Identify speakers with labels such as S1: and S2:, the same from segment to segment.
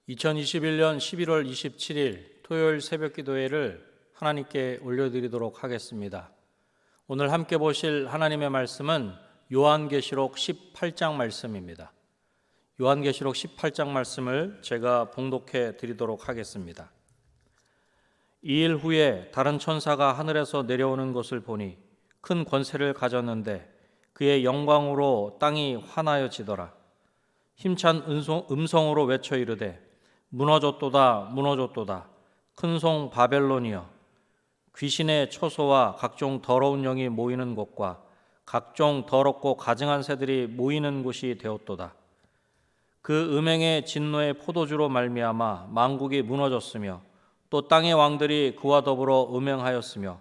S1: 2021년 11월 27일 토요일 새벽 기도회를 하나님께 올려드리도록 하겠습니다. 오늘 함께 보실 하나님의 말씀은 요한계시록 18장 말씀입니다. 요한계시록 18장 말씀을 제가 봉독해 드리도록 하겠습니다. 2일 후에 다른 천사가 하늘에서 내려오는 것을 보니 큰 권세를 가졌는데 그의 영광으로 땅이 환하여지더라. 힘찬 음성으로 외쳐 이르되 무너졌도다 무너졌도다 큰 성 바벨론이여, 귀신의 처소와 각종 더러운 영이 모이는 곳과 각종 더럽고 가증한 새들이 모이는 곳이 되었도다. 그 음행의 진노의 포도주로 말미암아 만국이 무너졌으며 또 땅의 왕들이 그와 더불어 음행하였으며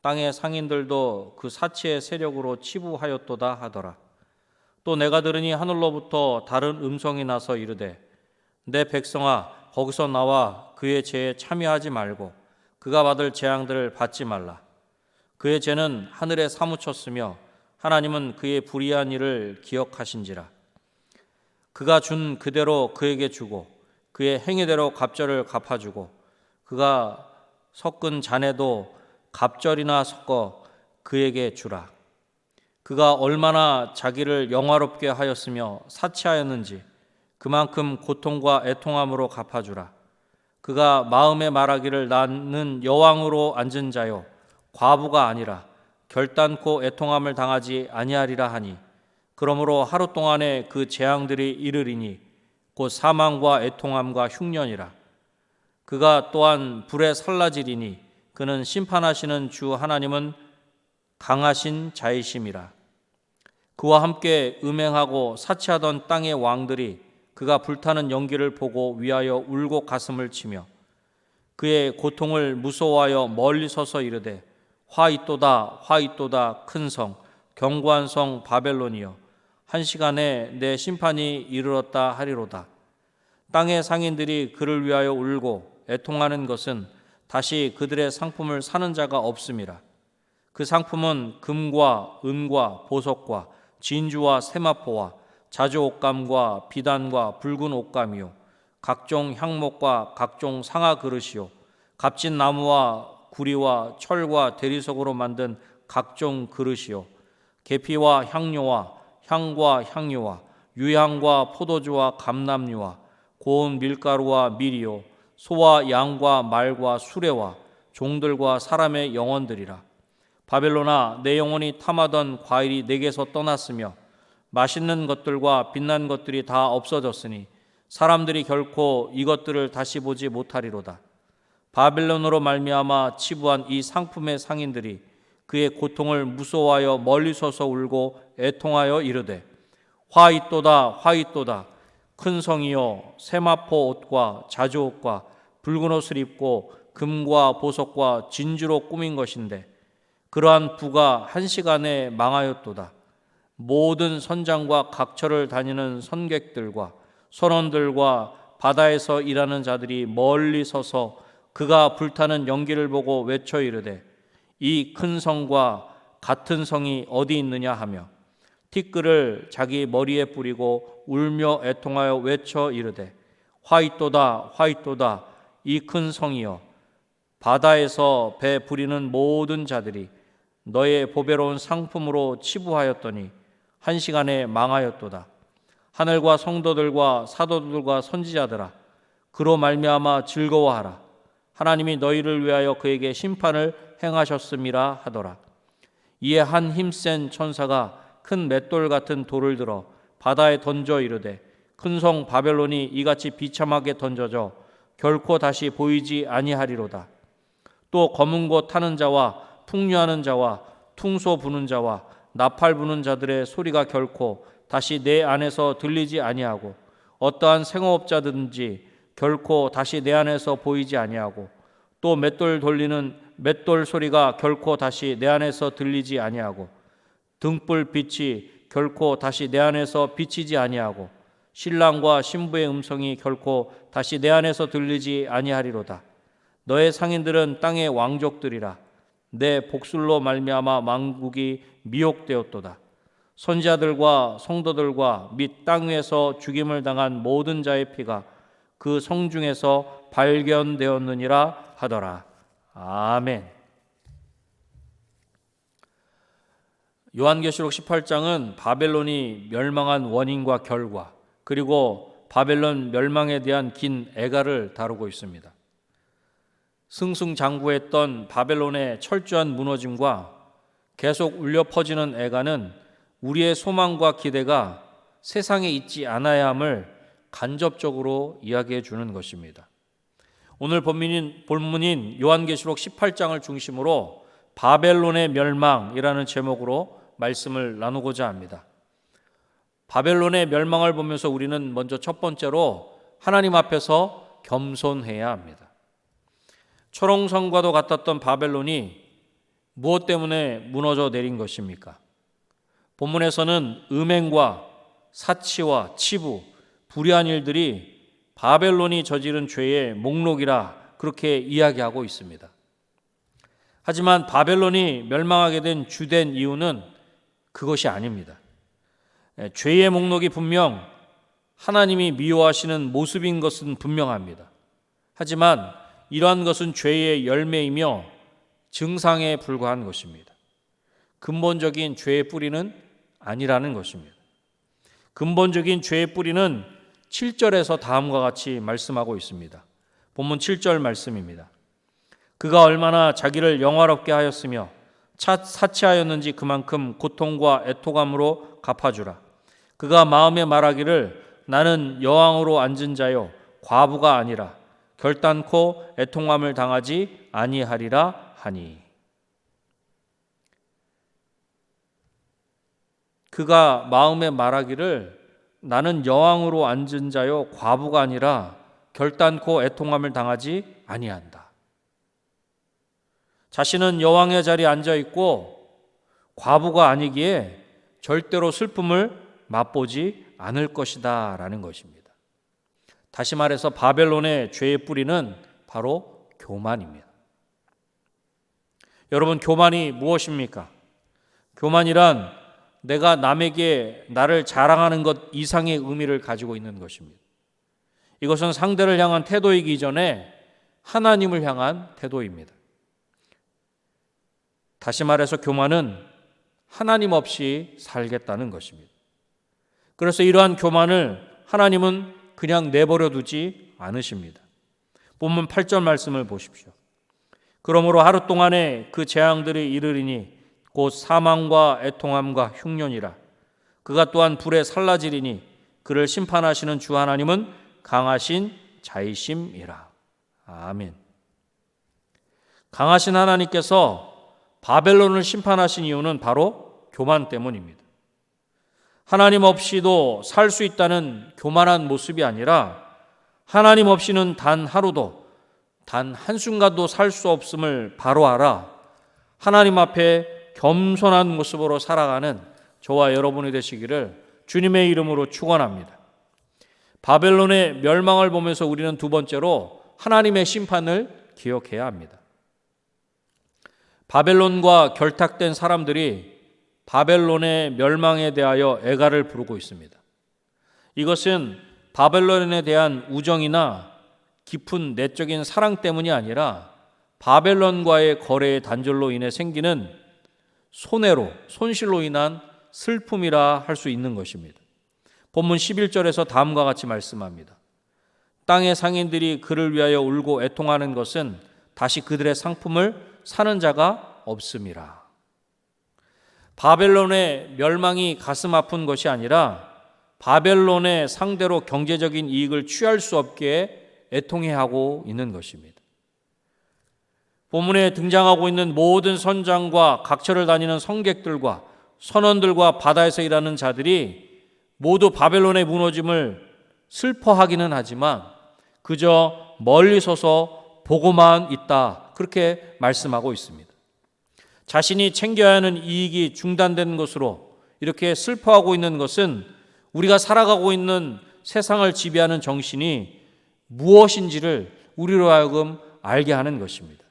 S1: 땅의 상인들도 그 사치의 세력으로 치부하였도다 하더라. 또 내가 들으니 하늘로부터 다른 음성이 나서 이르되 내 백성아, 거기서 나와 그의 죄에 참여하지 말고 그가 받을 재앙들을 받지 말라. 그의 죄는 하늘에 사무쳤으며 하나님은 그의 불의한 일을 기억하신지라. 그가 준 그대로 그에게 주고 그의 행위대로 갑절을 갚아주고 그가 섞은 잔에도 갑절이나 섞어 그에게 주라. 그가 얼마나 자기를 영화롭게 하였으며 사치하였는지 그만큼 고통과 애통함으로 갚아주라. 그가 마음에 말하기를 나는 여왕으로 앉은 자요 과부가 아니라 결단코 애통함을 당하지 아니하리라 하니, 그러므로 하루 동안에 그 재앙들이 이르리니 곧 사망과 애통함과 흉년이라. 그가 또한 불에 살라지리니 그는 심판하시는 주 하나님은 강하신 자이심이라. 그와 함께 음행하고 사치하던 땅의 왕들이 그가 불타는 연기를 보고 위하여 울고 가슴을 치며 그의 고통을 무서워하여 멀리 서서 이르되 화 있도다 화 있도다 큰 성 견고한 성 바벨론이여, 한 시간에 내 심판이 이르렀다 하리로다. 땅의 상인들이 그를 위하여 울고 애통하는 것은 다시 그들의 상품을 사는 자가 없음이라. 그 상품은 금과 은과 보석과 진주와 세마포와 자주 옷감과 비단과 붉은 옷감이요 각종 향목과 각종 상아 그릇이요 값진 나무와 구리와 철과 대리석으로 만든 각종 그릇이요 계피와 향료와 향과 향유와 유향과 포도주와 감람류와 고운 밀가루와 밀이요 소와 양과 말과 수레와 종들과 사람의 영혼들이라. 바벨론아, 내 영혼이 탐하던 과일이 내게서 떠났으며 맛있는 것들과 빛난 것들이 다 없어졌으니 사람들이 결코 이것들을 다시 보지 못하리로다. 바벨론으로 말미암아 치부한 이 상품의 상인들이 그의 고통을 무서워하여 멀리 서서 울고 애통하여 이르되 화 있도다 화 있도다 큰 성이여, 세마포 옷과 자주 옷과 붉은 옷을 입고 금과 보석과 진주로 꾸민 것인데 그러한 부가 한 시간에 망하였도다. 모든 선장과 각처를 다니는 선객들과 선원들과 바다에서 일하는 자들이 멀리 서서 그가 불타는 연기를 보고 외쳐 이르되 이 큰 성과 같은 성이 어디 있느냐 하며 티끌을 자기 머리에 뿌리고 울며 애통하여 외쳐 이르되 화 있도다 화 있도다 이 큰 성이여, 바다에서 배 부리는 모든 자들이 너의 보배로운 상품으로 치부하였더니 한 시간에 망하였도다. 하늘과 성도들과 사도들과 선지자들아, 그로 말미암아 즐거워하라. 하나님이 너희를 위하여 그에게 심판을 행하셨음이라 하더라. 이에 한 힘센 천사가 큰 맷돌 같은 돌을 들어 바다에 던져 이르되 큰 성 바벨론이 이같이 비참하게 던져져 결코 다시 보이지 아니하리로다. 또 검은 고 타는 자와 풍류하는 자와 퉁소 부는 자와 나팔 부는 자들의 소리가 결코 다시 내 안에서 들리지 아니하고 어떠한 생업자든지 결코 다시 내 안에서 보이지 아니하고 또 맷돌 돌리는 맷돌 소리가 결코 다시 내 안에서 들리지 아니하고 등불 빛이 결코 다시 내 안에서 비치지 아니하고 신랑과 신부의 음성이 결코 다시 내 안에서 들리지 아니하리로다. 너의 상인들은 땅의 왕족들이라. 내 복술로 말미암아 만국이 미혹되었도다. 선지자들과 성도들과 및 땅 위에서 죽임을 당한 모든 자의 피가 그 성중에서 발견되었느니라 하더라. 아멘. 요한계시록 18장은 바벨론이 멸망한 원인과 결과, 그리고 바벨론 멸망에 대한 긴 애가를 다루고 있습니다. 승승장구했던 바벨론의 철저한 무너짐과 계속 울려 퍼지는 애가는 우리의 소망과 기대가 세상에 있지 않아야 함을 간접적으로 이야기해 주는 것입니다. 오늘 본문인 요한계시록 18장을 중심으로 바벨론의 멸망이라는 제목으로 말씀을 나누고자 합니다. 바벨론의 멸망을 보면서 우리는 먼저 첫 번째로 하나님 앞에서 겸손해야 합니다. 초롱성과도 같았던 바벨론이 무엇 때문에 무너져 내린 것입니까? 본문에서는 음행과 사치와 치부, 불의한 일들이 바벨론이 저지른 죄의 목록이라 그렇게 이야기하고 있습니다. 하지만 바벨론이 멸망하게 된 주된 이유는 그것이 아닙니다. 죄의 목록이 분명 하나님이 미워하시는 모습인 것은 분명합니다. 하지만 이러한 것은 죄의 열매이며 증상에 불과한 것입니다. 근본적인 죄의 뿌리는 아니라는 것입니다. 근본적인 죄의 뿌리는 7절에서 다음과 같이 말씀하고 있습니다. 본문 7절 말씀입니다. 그가 얼마나 자기를 영화롭게 하였으며 사치하였는지 그만큼 고통과 애통함으로 갚아주라. 그가 마음에 말하기를 나는 여왕으로 앉은 자요 과부가 아니라 결단코 애통함을 당하지 아니하리라 하니. 그가 마음에 말하기를 나는 여왕으로 앉은 자요 과부가 아니라 결단코 애통함을 당하지 아니한다. 자신은 여왕의 자리에 앉아 있고 과부가 아니기에 절대로 슬픔을 맛보지 않을 것이다 라는 것입니다. 다시 말해서 바벨론의 죄의 뿌리는 바로 교만입니다. 여러분, 교만이 무엇입니까? 교만이란 내가 남에게 나를 자랑하는 것 이상의 의미를 가지고 있는 것입니다. 이것은 상대를 향한 태도이기 이전에 하나님을 향한 태도입니다. 다시 말해서 교만은 하나님 없이 살겠다는 것입니다. 그래서 이러한 교만을 하나님은 그냥 내버려 두지 않으십니다. 본문 8절 말씀을 보십시오. 그러므로 하루 동안에 그 재앙들이 이르리니 곧 사망과 애통함과 흉년이라. 그가 또한 불에 살라지리니 그를 심판하시는 주 하나님은 강하신 자이심이라. 아멘. 강하신 하나님께서 바벨론을 심판하신 이유는 바로 교만 때문입니다. 하나님 없이도 살 수 있다는 교만한 모습이 아니라 하나님 없이는 단 하루도 단 한순간도 살 수 없음을 바로 알아 하나님 앞에 겸손한 모습으로 살아가는 저와 여러분이 되시기를 주님의 이름으로 축원합니다. 바벨론의 멸망을 보면서 우리는 두 번째로 하나님의 심판을 기억해야 합니다. 바벨론과 결탁된 사람들이 바벨론의 멸망에 대하여 애가를 부르고 있습니다. 이것은 바벨론에 대한 우정이나 깊은 내적인 사랑 때문이 아니라 바벨론과의 거래의 단절로 인해 생기는 손실로 인한 슬픔이라 할 수 있는 것입니다. 본문 11절에서 다음과 같이 말씀합니다. 땅의 상인들이 그를 위하여 울고 애통하는 것은 다시 그들의 상품을 사는 자가 없음이라. 바벨론의 멸망이 가슴 아픈 것이 아니라 바벨론의 상대로 경제적인 이익을 취할 수 없게 애통해하고 있는 것입니다. 본문에 등장하고 있는 모든 선장과 각처를 다니는 성객들과 선원들과 바다에서 일하는 자들이 모두 바벨론의 무너짐을 슬퍼하기는 하지만 그저 멀리 서서 보고만 있다, 그렇게 말씀하고 있습니다. 자신이 챙겨야 하는 이익이 중단된 것으로 이렇게 슬퍼하고 있는 것은 우리가 살아가고 있는 세상을 지배하는 정신이 무엇인지를 우리로 하여금 알게 하는 것입니다.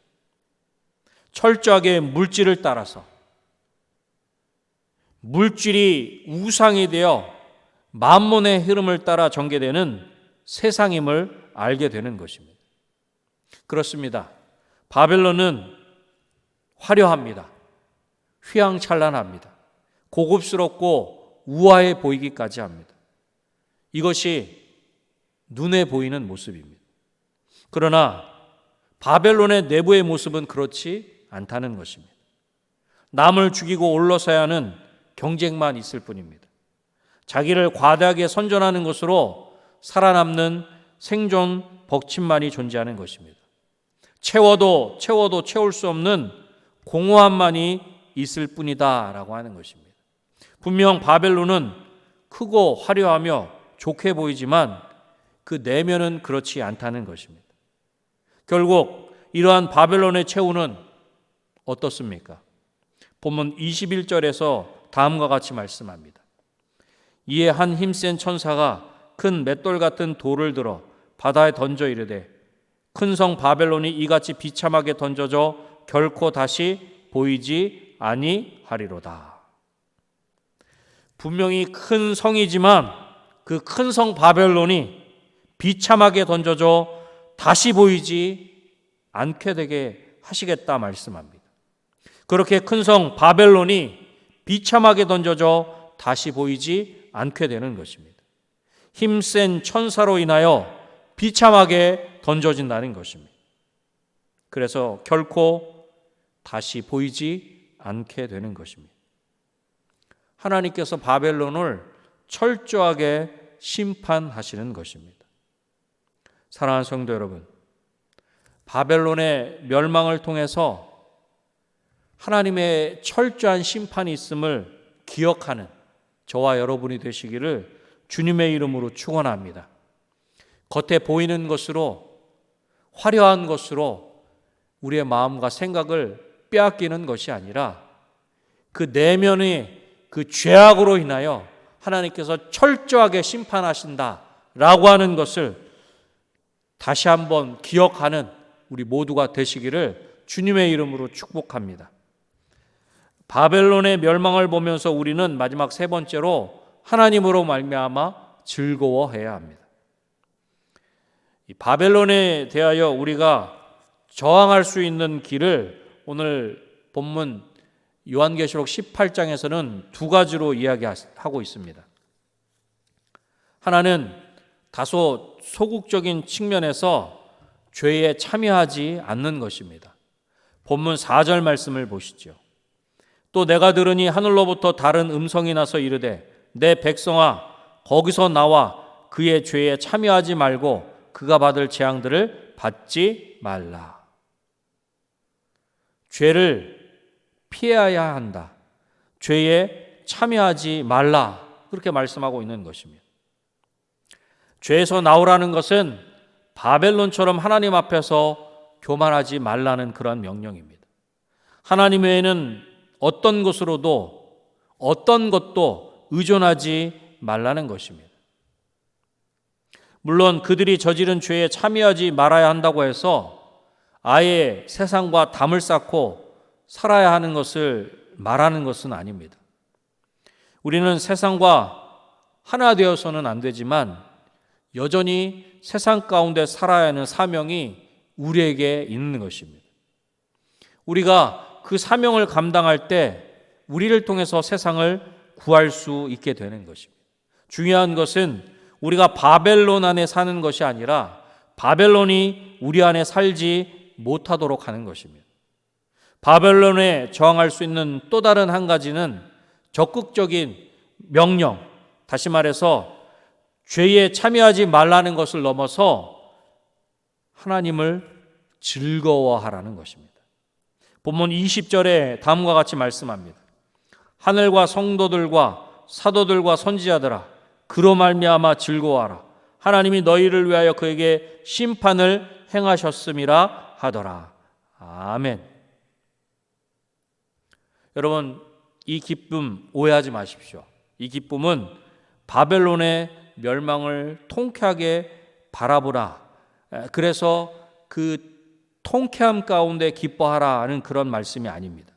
S1: 철저하게 물질을 따라서 물질이 우상이 되어 만몬의 흐름을 따라 전개되는 세상임을 알게 되는 것입니다. 그렇습니다. 바벨론은 화려합니다. 휘황찬란합니다. 고급스럽고 우아해 보이기까지 합니다. 이것이 눈에 보이는 모습입니다. 그러나 바벨론의 내부의 모습은 그렇지 않다는 것입니다. 남을 죽이고 올라서야 하는 경쟁만 있을 뿐입니다. 자기를 과다하게 선전하는 것으로 살아남는 생존 벅침만이 존재하는 것입니다. 채워도 채울 수 없는 공허함만이 있을 뿐이다 라고 하는 것입니다. 분명 바벨론은 크고 화려하며 좋게 보이지만 그 내면은 그렇지 않다는 것입니다. 결국 이러한 바벨론의 최후는 어떻습니까? 본문 21절에서 다음과 같이 말씀합니다. 이에 한 힘센 천사가 큰 맷돌 같은 돌을 들어 바다에 던져 이르되 큰 성 바벨론이 이같이 비참하게 던져져 결코 다시 보이지 아니하리로다. 분명히 큰 성이지만 그 큰 성 바벨론이 비참하게 던져져 다시 보이지 않게 되게 하시겠다 말씀합니다. 그렇게 큰 성 바벨론이 비참하게 던져져 다시 보이지 않게 되는 것입니다. 힘센 천사로 인하여 비참하게 던져진다는 것입니다. 그래서 결코 다시 보이지 않게 되는 것입니다. 하나님께서 바벨론을 철저하게 심판하시는 것입니다. 사랑하는 성도 여러분, 바벨론의 멸망을 통해서 하나님의 철저한 심판이 있음을 기억하는 저와 여러분이 되시기를 주님의 이름으로 축원합니다. 겉에 보이는 것으로, 화려한 것으로 우리의 마음과 생각을 빼앗기는 것이 아니라 그 내면의 그 죄악으로 인하여 하나님께서 철저하게 심판하신다라고 하는 것을 다시 한번 기억하는 우리 모두가 되시기를 주님의 이름으로 축복합니다. 바벨론의 멸망을 보면서 우리는 마지막 세 번째로 하나님으로 말미암아 즐거워해야 합니다. 이 바벨론에 대하여 우리가 저항할 수 있는 길을 오늘 본문 요한계시록 18장에서는 두 가지로 이야기하고 있습니다. 하나는 다소 소극적인 측면에서 죄에 참여하지 않는 것입니다. 본문 4절 말씀을 보시죠. 또 내가 들으니 하늘로부터 다른 음성이 나서 이르되 내 백성아 거기서 나와 그의 죄에 참여하지 말고 그가 받을 재앙들을 받지 말라. 죄를 피해야 한다. 죄에 참여하지 말라. 그렇게 말씀하고 있는 것입니다. 죄에서 나오라는 것은 바벨론처럼 하나님 앞에서 교만하지 말라는 그런 명령입니다. 하나님 외에는 어떤 것으로도 어떤 것도 의존하지 말라는 것입니다. 물론 그들이 저지른 죄에 참여하지 말아야 한다고 해서 아예 세상과 담을 쌓고 살아야 하는 것을 말하는 것은 아닙니다. 우리는 세상과 하나 되어서는 안 되지만 여전히 세상 가운데 살아야 하는 사명이 우리에게 있는 것입니다. 우리가 그 사명을 감당할 때 우리를 통해서 세상을 구할 수 있게 되는 것입니다. 중요한 것은 우리가 바벨론 안에 사는 것이 아니라 바벨론이 우리 안에 살지 못하도록 하는 것입니다. 바벨론에 저항할 수 있는 또 다른 한 가지는 적극적인 명령, 다시 말해서 죄에 참여하지 말라는 것을 넘어서 하나님을 즐거워하라는 것입니다. 본문 20절에 다음과 같이 말씀합니다. 하늘과 성도들과 사도들과 선지자들아 그로 말미암아 즐거워하라. 하나님이 너희를 위하여 그에게 심판을 행하셨음이라 하더라. 아멘. 여러분, 이 기쁨 오해하지 마십시오. 이 기쁨은 바벨론의 멸망을 통쾌하게 바라보라. 그래서 그 통쾌함 가운데 기뻐하라는 그런 말씀이 아닙니다.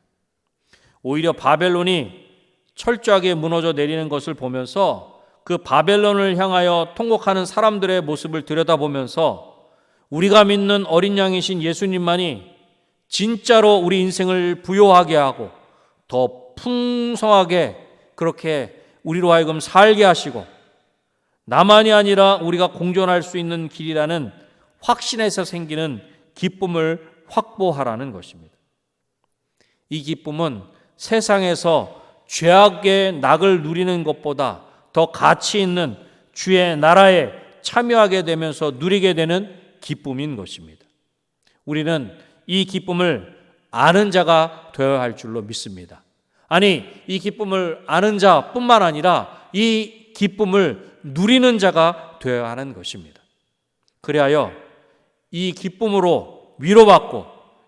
S1: 오히려 바벨론이 철저하게 무너져 내리는 것을 보면서 그 바벨론을 향하여 통곡하는 사람들의 모습을 들여다보면서 우리가 믿는 어린 양이신 예수님만이 진짜로 우리 인생을 부요하게 하고 더 풍성하게 그렇게 우리로 하여금 살게 하시고 나만이 아니라 우리가 공존할 수 있는 길이라는 확신에서 생기는 기쁨을 확보하라는 것입니다. 이 기쁨은 세상에서 죄악의 낙을 누리는 것보다 더 가치 있는 주의 나라에 참여하게 되면서 누리게 되는 기쁨인 것입니다. 우리는 이 기쁨을 아는 자가 되어야 할 줄로 믿습니다. 아니, 이 기쁨을 아는 자뿐만 아니라 이 기쁨을 누리는 자가 되어야 하는 것입니다. 그리하여 이 기쁨으로 위로받고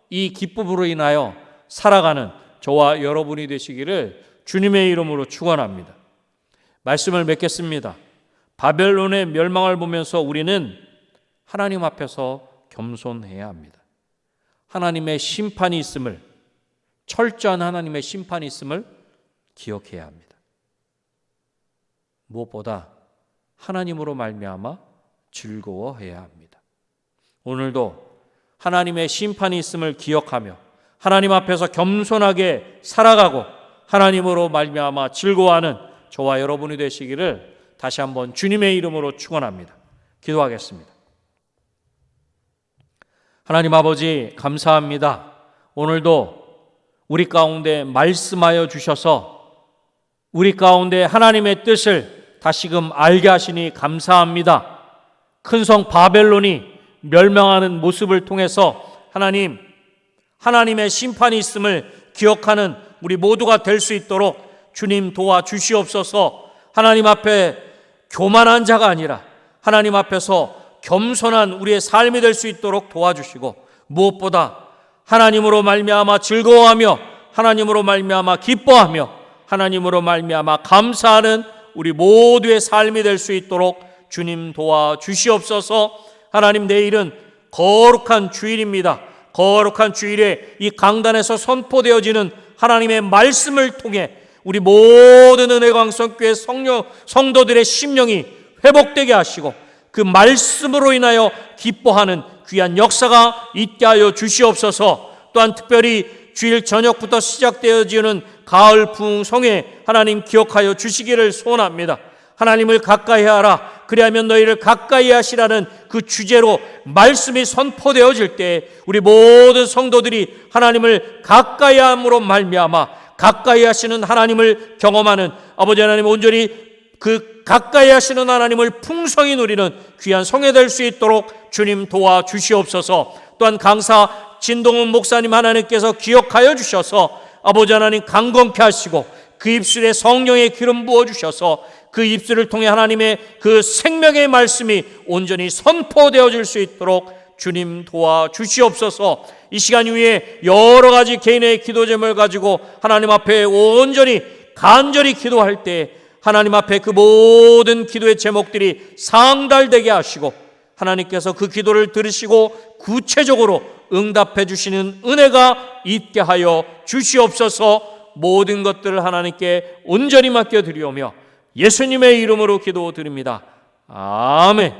S1: 이 기쁨으로 인하여 살아가는 저와 여러분이 되시기를 주님의 이름으로 축원합니다. 말씀을 맺겠습니다. 바벨론의 멸망을 보면서 우리는 하나님 앞에서 겸손해야 합니다. 하나님의 심판이 있음을, 철저한 하나님의 심판이 있음을 기억해야 합니다. 무엇보다 하나님으로 말미암아 즐거워해야 합니다. 오늘도 하나님의 심판이 있음을 기억하며 하나님 앞에서 겸손하게 살아가고 하나님으로 말미암아 즐거워하는 저와 여러분이 되시기를 다시 한번 주님의 이름으로 축원합니다. 기도하겠습니다. 하나님 아버지, 감사합니다. 오늘도 우리 가운데 말씀하여 주셔서 우리 가운데 하나님의 뜻을 다시금 알게 하시니 감사합니다. 큰 성 바벨론이 멸망하는 모습을 통해서 하나님의 심판이 있음을 기억하는 우리 모두가 될 수 있도록 주님 도와주시옵소서. 하나님 앞에 교만한 자가 아니라 하나님 앞에서 겸손한 우리의 삶이 될 수 있도록 도와주시고, 무엇보다 하나님으로 말미암아 즐거워하며 하나님으로 말미암아 기뻐하며 하나님으로 말미암아 감사하는 우리 모두의 삶이 될 수 있도록 주님 도와주시옵소서. 하나님, 내일은 거룩한 주일입니다. 거룩한 주일에 이 강단에서 선포되어지는 하나님의 말씀을 통해 우리 모든 은혜광성교회 성도들의 심령이 회복되게 하시고 그 말씀으로 인하여 기뻐하는 귀한 역사가 있게 하여 주시옵소서. 또한 특별히 주일 저녁부터 시작되어지는 가을 풍성에 하나님 기억하여 주시기를 소원합니다. 하나님을 가까이 하라, 그리하면 너희를 가까이 하시라는 그 주제로 말씀이 선포되어질 때 우리 모든 성도들이 하나님을 가까이 함으로 말미암아 가까이 하시는 하나님을 경험하는 아버지 하나님, 온전히 그 가까이 하시는 하나님을 풍성히 누리는 귀한 성회 될 수 있도록 주님 도와주시옵소서. 또한 강사 진동훈 목사님 하나님께서 기억하여 주셔서 아버지 하나님 강건케 하시고 그 입술에 성령의 기름 부어주셔서 그 입술을 통해 하나님의 그 생명의 말씀이 온전히 선포되어질 수 있도록 주님 도와주시옵소서. 이 시간 이후에 여러 가지 개인의 기도 제목을 가지고 하나님 앞에 온전히 간절히 기도할 때 하나님 앞에 그 모든 기도의 제목들이 상달되게 하시고 하나님께서 그 기도를 들으시고 구체적으로 응답해 주시는 은혜가 있게 하여 주시옵소서. 모든 것들을 하나님께 온전히 맡겨드리오며 예수님의 이름으로 기도드립니다. 아멘.